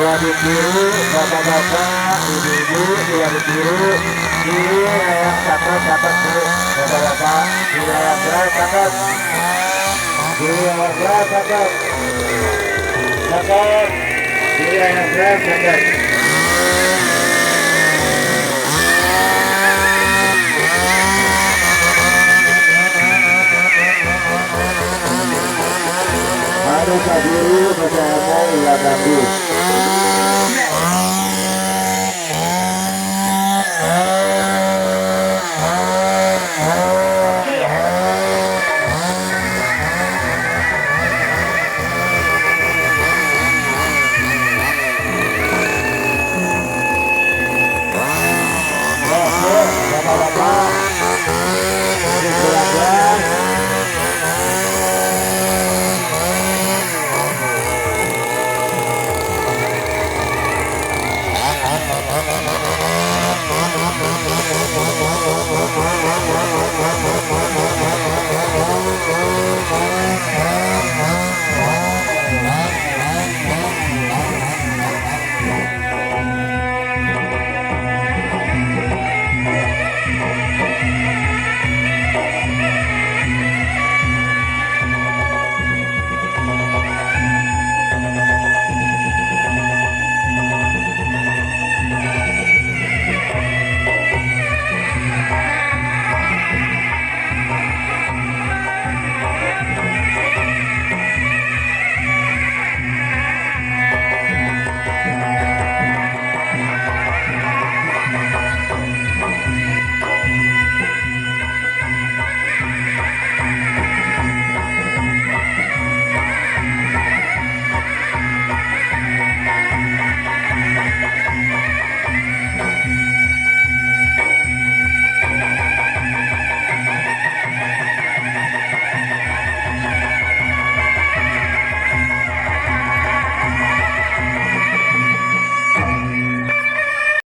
waduk biru, bapak-bapak, ibu-ibu di waduk biru, di layang catat bu, bapak-bapak, di layang berat catat, di layang berat catat, di layang berat catat. Harus biru, bapak-bapak, ulah ganggu. Bapak-bapak,